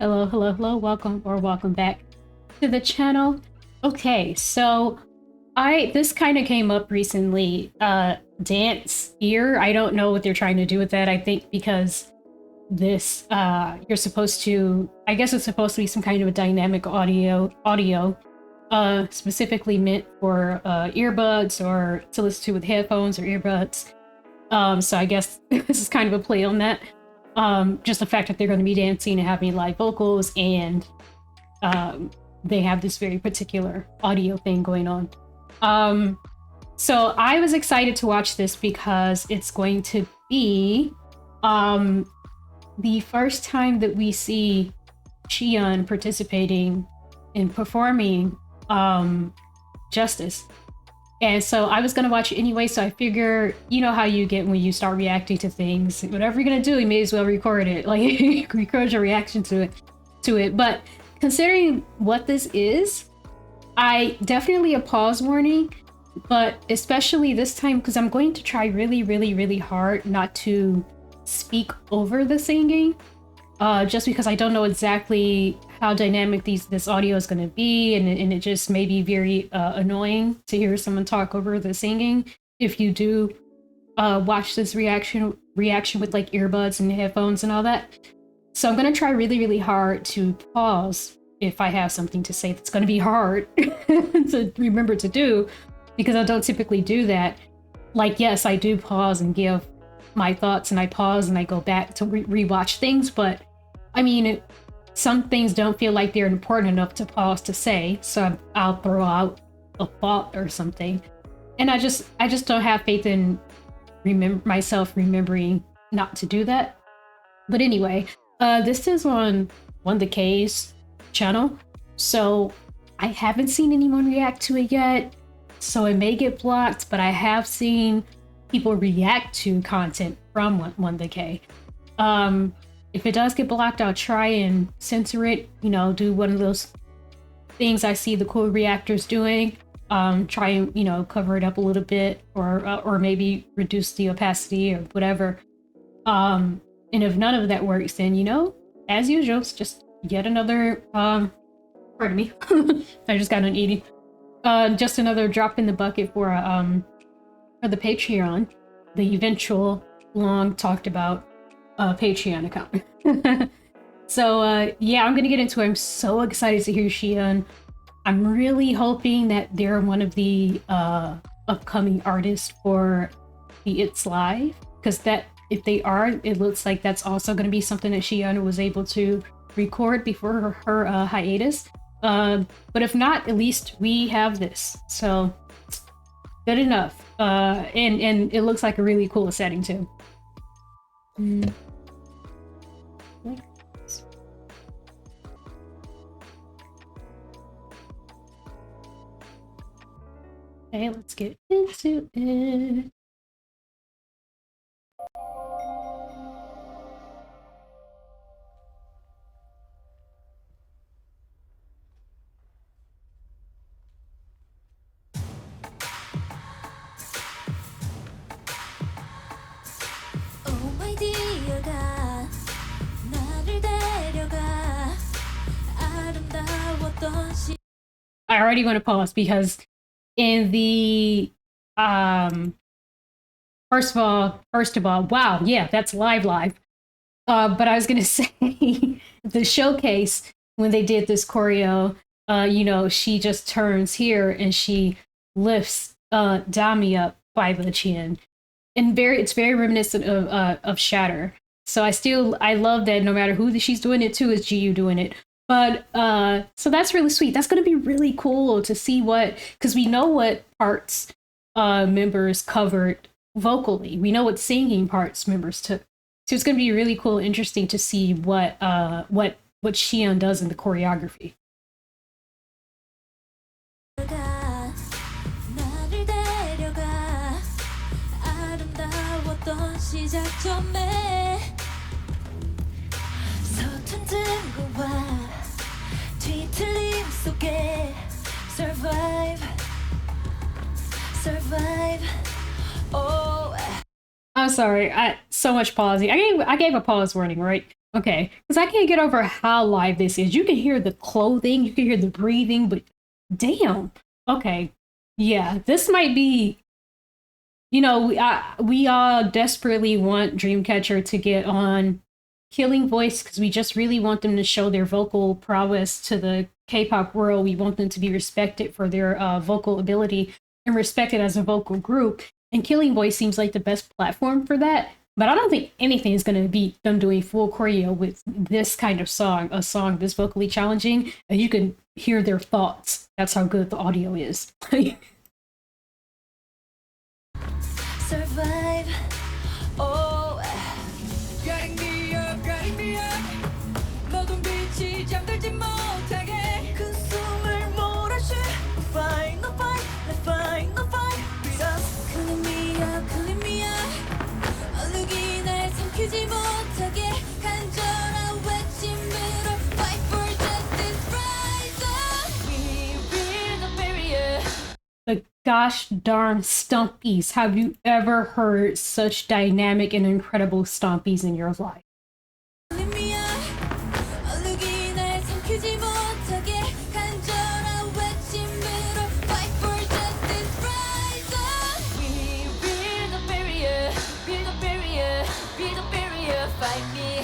Hello, hello, hello, welcome back to the channel. Okay, so this kind of came up recently. DancEAR, I don't know what they're trying to do with that. I think because this you're supposed to, I guess it's supposed to be some kind of a dynamic audio specifically meant for earbuds or to listen to with headphones or earbuds. So I guess this is kind of a play on that. Just the fact that they're going to be dancing and having live vocals, and they have this very particular audio thing going on. So I was excited to watch this because it's going to be the first time that we see Xion participating in performing Justice. And so I was going to watch it anyway, so I figure, you know how you get when you start reacting to things. Whatever you're going to do, you may as well record it. Like, record your reaction to it. But considering what this is, I definitely a pause warning, but especially this time, because I'm going to try really, really, really hard not to speak over the singing, just because I don't know exactly how dynamic this audio is going to be, and it just may be very annoying to hear someone talk over the singing if you do watch this reaction with like earbuds and headphones and all that. So I'm going to try really, really hard to pause if I have something to say that's going to be hard to remember to do, because I don't typically do that. Like, yes, I do pause and give my thoughts, and I pause and I go back to rewatch things, but I mean, some things don't feel like they're important enough to pause to say, so I'll throw out a thought or something. And I just don't have faith in myself remembering not to do that. But anyway, this is on the K's channel, so I haven't seen anyone react to it yet, so it may get blocked, but I have seen people react to content from one the K. If it does get blocked, I'll try and censor it, you know, do one of those things I see the cool reactors doing, try and, you know, cover it up a little bit, or maybe reduce the opacity or whatever. And if none of that works, then, you know, as usual, it's just yet another, pardon me, I just got an eating, just another drop in the bucket for the Patreon, the eventual long talked about Patreon account. So yeah, I'm gonna get into it. I'm so excited to hear Xion. I'm really hoping that they're one of the upcoming artists for the ATEEZ Live, because that, if they are, it looks like that's also going to be something that Xion was able to record before her hiatus. But if not, at least we have this, so good enough. And it looks like a really cool setting too. Okay, let's get into it. I already want to pause because in the first of all, wow, yeah, that's live. But I was gonna say the showcase, when they did this choreo, you know, she just turns here and she lifts Dami up by the chin, and it's very reminiscent of Shatter. So I love that no matter who she's doing it to, it's GU doing it. But so that's really sweet. That's going to be really cool to see because we know what parts members covered vocally. We know what singing parts members took. So it's going to be really cool, interesting to see what Xion does in the choreography. I'm sorry, so much pausing. I gave a pause warning, right? Okay, because I can't get over how live this is. You can hear the clothing, you can hear the breathing, but damn. Okay, yeah, this might be. You know, we all desperately want Dreamcatcher to get on Killing Voice because we just really want them to show their vocal prowess to the K-pop world. We want them to be respected for their vocal ability and respected as a vocal group. And Killing Voice seems like the best platform for that. But I don't think anything is going to beat them doing full choreo with this kind of song, a song this vocally challenging, and you can hear their thoughts. That's how good the audio is. Survive. Oh, guiding me up. 모든 빛이 잠들지 못하게 그 숨을 몰아쉬. Fight the fight, let's fight the fight. Just clean me up. 얼룩이 날 삼키지 못하게 간절한 외침으로 fight for justice. Rise up. We build a barrier. The gosh darn stompies. Have you ever heard such dynamic and incredible stompies in your life?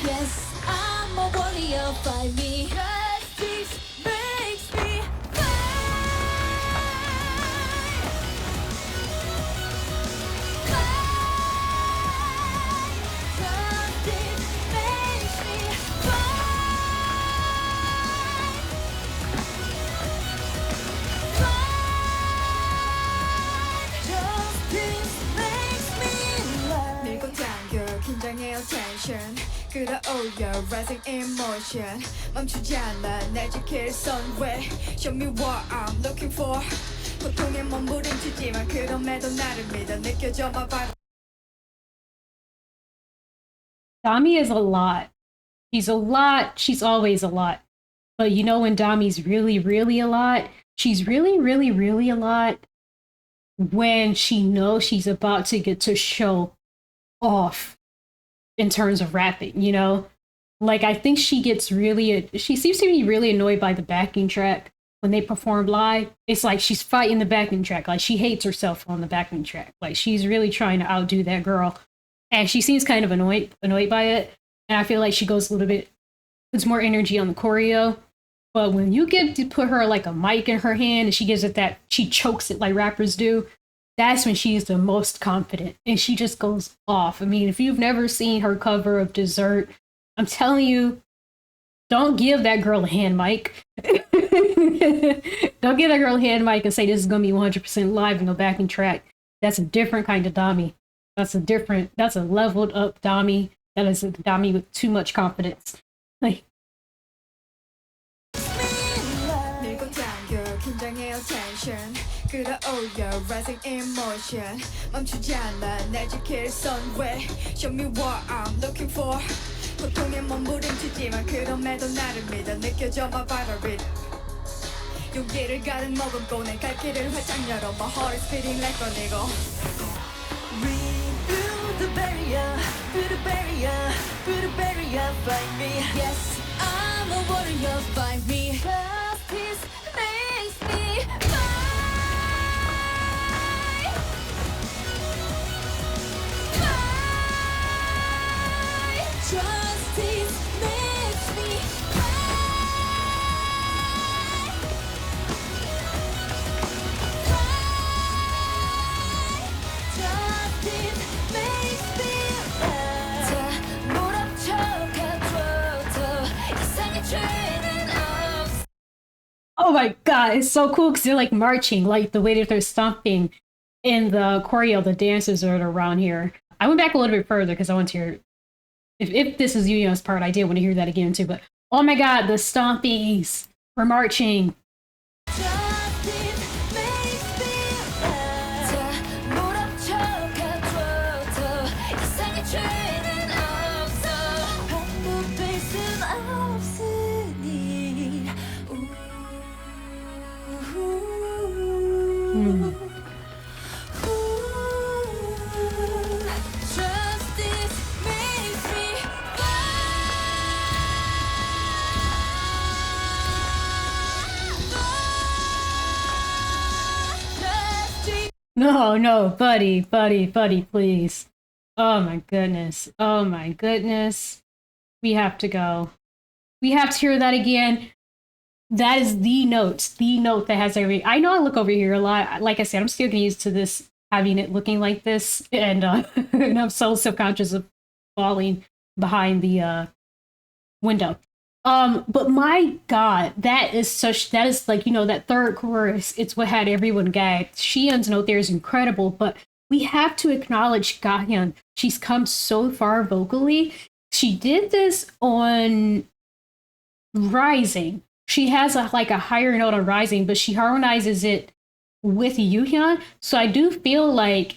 Yes, I'm a warrior, fight me. Justice makes me tension 끌어올려 rising emotion 멈추지 않아 날 지킬 sunway show me what I'm looking for 고통에 몸부림치지만 그럼에도 나를 믿어 느껴져 my vibe. Dami is a lot. She's a lot. She's always a lot. But you know when Dami's really, really a lot? She's really, really, really a lot when she knows she's about to get to show off in terms of rapping, you know? Like, I think she gets really, she seems to be really annoyed by the backing track when they perform live. It's like she's fighting the backing track. Like, she hates herself on the backing track. Like, she's really trying to outdo that girl. And she seems kind of annoyed by it. And I feel like she goes a little bit, puts more energy on the choreo. But when you get to put her like a mic in her hand and she gives it that, she chokes it like rappers do, that's when she's the most confident and she just goes off. I mean, if you've never seen her cover of Dessert, I'm telling you, don't give that girl a hand mic. Don't give that girl a hand mic and say this is going to be 100% live and no backing track. That's a different kind of Dami. That's a leveled up Dami. That is a Dami with too much confidence. Like, 끌어올려 rising emotion 멈추지 않아 날 지킬 sunway show me what I'm looking for 고통에 몸부림치지만 그럼에도 나를 믿어 느껴져 my vibe 용기를 가득 머금고 내 갈 길을 활짝 열어 my heart is beating like a nigga rebuild the barrier build a barrier build a barrier find me yes I'm a warrior find me justice makes me Justice makes me Justice makes me 다 몰아쳐가줘도 이상의 죄는 없어. oh my god, it's so cool because they're like marching, like the way that they're stomping in the choreo, the dancers are around here. I went back a little bit further because I want to hear if this is Yuyo's part, I did want to hear that again too. But oh my god, the stompies were marching. Oh no, buddy, buddy, buddy, please. Oh my goodness. Oh my goodness. We have to go. We have to hear that again. That is the note that has every. I know I look over here a lot. Like I said, I'm still getting used to this, having it looking like this, and and I'm so subconscious of falling behind the window. But my God, that is like, that third chorus, it's what had everyone gagged. Xian's note there is incredible, but we have to acknowledge Gahyun. She's come so far vocally. She did this on Rising. She has like a higher note on Rising, but she harmonizes it with Yuhyun. So I do feel like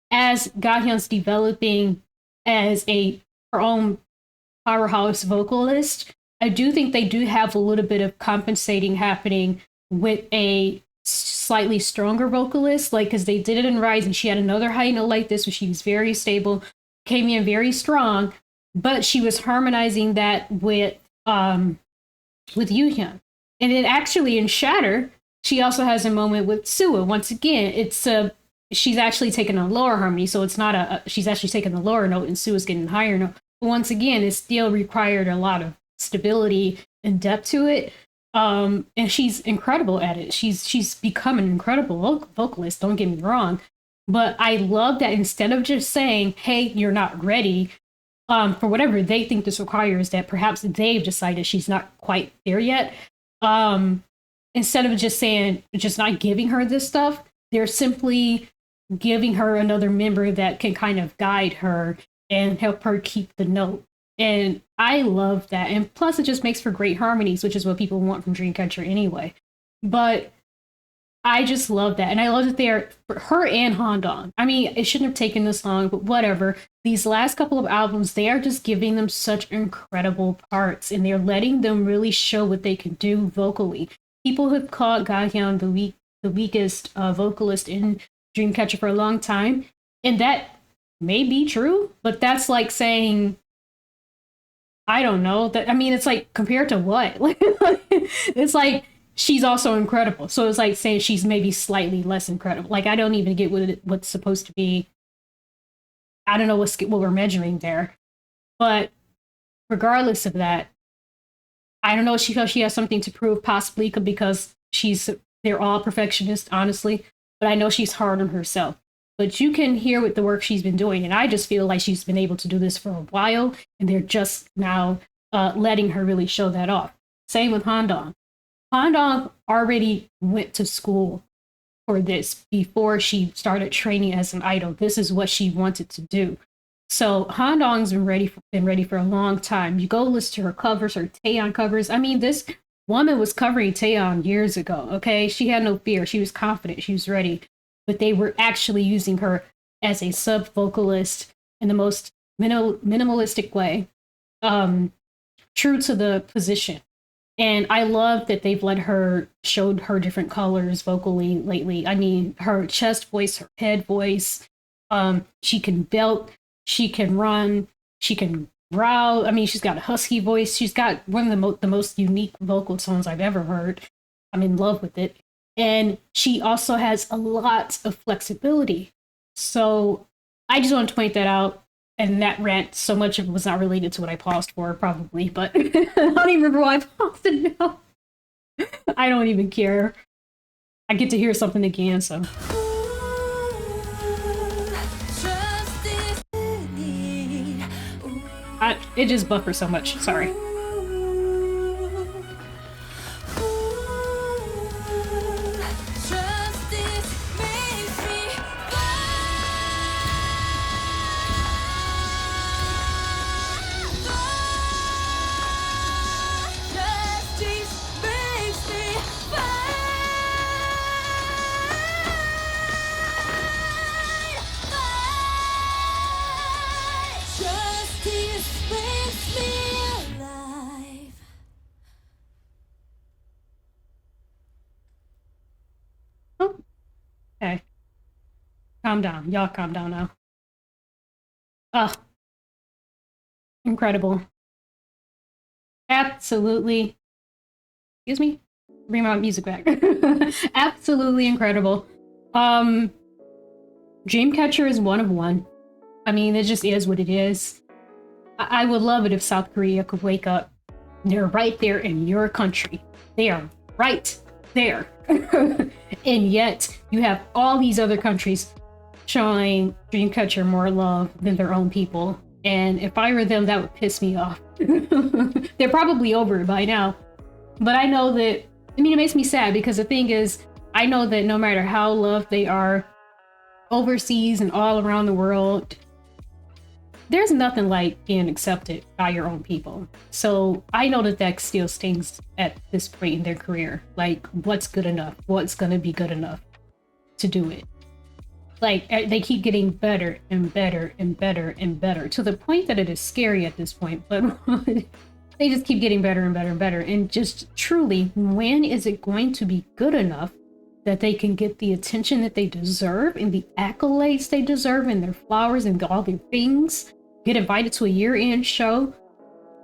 as Gahyun's developing as her own powerhouse vocalist, I do think they do have a little bit of compensating happening with a slightly stronger vocalist, like because they did it in Rise, and she had another high note like this, where she was very stable, came in very strong, but she was harmonizing that with Yuhyun. And then actually in Shatter, she also has a moment with Suwa. Once again, it's she's actually taking a lower harmony, so it's not she's actually taking the lower note, and Suwa's getting a higher note. But once again, it still required a lot of stability and depth to it. And she's incredible at it. She's become an incredible vocalist, don't get me wrong. But I love that instead of just saying, hey, you're not ready, for whatever they think this requires, that perhaps they've decided she's not quite there yet. Instead of just saying, just not giving her this stuff, they're simply giving her another member that can kind of guide her and help her keep the note. And I love that. And plus, it just makes for great harmonies, which is what people want from Dreamcatcher anyway. But I just love that. And I love that they're, her and Handong. I mean, it shouldn't have taken this long, but whatever. These last couple of albums, they are just giving them such incredible parts, and they're letting them really show what they can do vocally. People have called Gahyun the weakest vocalist in Dreamcatcher for a long time. And that may be true, but that's like saying, I don't know. That, I mean, it's like, compared to what? It's like, she's also incredible. So it's like saying she's maybe slightly less incredible. Like, I don't even get what's supposed to be. I don't know what we're measuring there. But regardless of that, I don't know if she has something to prove, possibly because they're all perfectionists, honestly. But I know she's hard on herself. But you can hear with the work she's been doing. And I just feel like she's been able to do this for a while. And they're just now letting her really show that off. Same with Handong. Handong already went to school for this before she started training as an idol. This is what she wanted to do. So Handong's been ready for a long time. You go listen to her covers, her Taeyeon covers. I mean, this woman was covering Taeyeon years ago, okay? She had no fear. She was confident. She was ready. But they were actually using her as a sub-vocalist in the most minimalistic way, true to the position. And I love that they've showed her different colors vocally lately. I mean, her chest voice, her head voice, she can belt, she can run, she can growl. I mean, she's got a husky voice. She's got one of the most unique vocal tones I've ever heard. I'm in love with it. And she also has a lot of flexibility. So I just want to point that out. And that rant, so much of it was not related to what I paused for, probably. But I don't even remember why I paused it now. I don't even care. I get to hear something again, so. It just buffers so much. Sorry. Okay. Calm down. Y'all calm down now. Ugh. Incredible. Absolutely. Excuse me? Bring my music back. Absolutely incredible. Dreamcatcher is one of one. I mean, it just is what it is. I would love it if South Korea could wake up. They're right there in your country. They are right there. And yet you have all these other countries showing Dreamcatcher more love than their own people. And if I were them, that would piss me off. They're probably over it by now. But I know that, I mean, it makes me sad because the thing is, I know that no matter how loved they are overseas and all around the world, there's nothing like being accepted by your own people. So I know that that still stings at this point in their career. Like, what's good enough? What's going to be good enough to do it? Like, they keep getting better and better and better and better to the point that it is scary at this point. But they just keep getting better and better and better. And just truly, when is it going to be good enough that they can get the attention that they deserve and the accolades they deserve and their flowers and all their things, get invited to a year-end show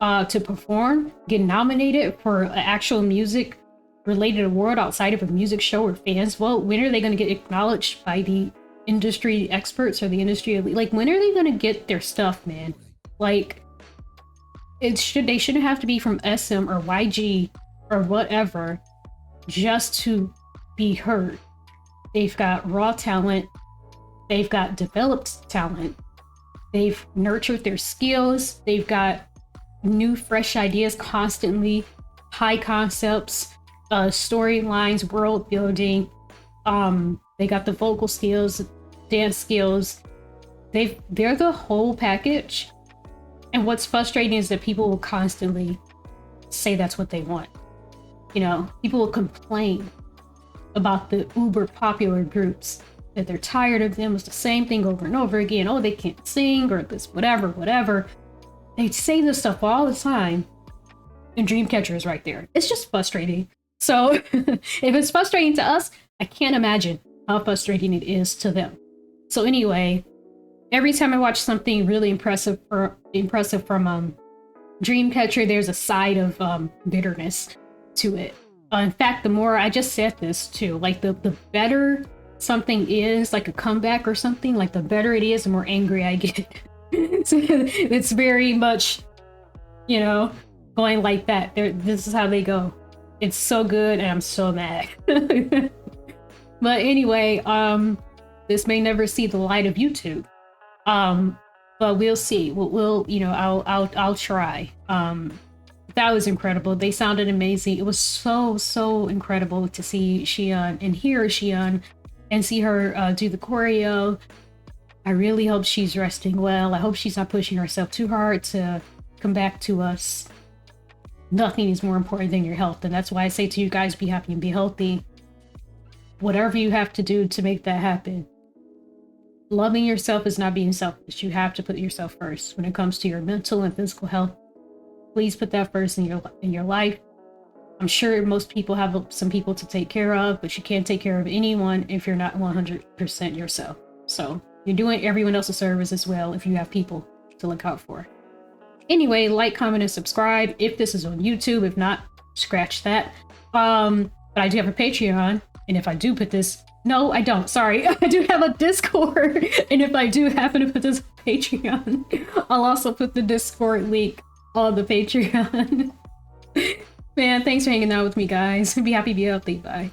to perform, get nominated for an actual music related award outside of a music show or fans vote? When are they going to get acknowledged by the industry experts or the industry elite? Like, when are they going to get their stuff, man? Like, they shouldn't have to be from SM or YG or whatever just to be heard. They've got raw talent. They've got developed talent. They've nurtured their skills. They've got new, fresh ideas constantly, high concepts, storylines, world building. They got the vocal skills, dance skills. They're the whole package. And what's frustrating is that people will constantly say that's what they want. You know, people will complain about the uber popular groups, that they're tired of them. It's the same thing over and over again. Oh, they can't sing or this, whatever. They say this stuff all the time. And Dreamcatcher is right there. It's just frustrating. So if it's frustrating to us, I can't imagine how frustrating it is to them. So anyway, every time I watch something really impressive from Dreamcatcher, there's a side of bitterness to it. In fact, the more, I just said this too, like the better something is, like a comeback or something, like the better it is, the more angry I get. So it's very much, you know, going like that. This is how they go. It's so good and I'm so mad. But anyway, this may never see the light of YouTube. But we'll see. We'll you know, I'll try. That was incredible. They sounded amazing. It was so incredible to see Xion and hear Xion and see her do the choreo. I really hope she's resting well. I hope she's not pushing herself too hard to come back to us. Nothing is more important than your health, and that's why I say to you guys, be happy and be healthy. Whatever you have to do to make that happen. Loving yourself is not being selfish. You have to put yourself first when it comes to your mental and physical health. Please put that first in your life. I'm sure most people have some people to take care of, but you can't take care of anyone if you're not 100% yourself. So you're doing everyone else a service as well if you have people to look out for. Anyway, like, comment, and subscribe if this is on YouTube. If not, scratch that. But I do have a Patreon, and if I do put this, no, I don't. Sorry, I do have a Discord, and if I do happen to put this on Patreon, I'll also put the Discord link on the Patreon. Man, thanks for hanging out with me, guys. Be happy, be healthy. Bye.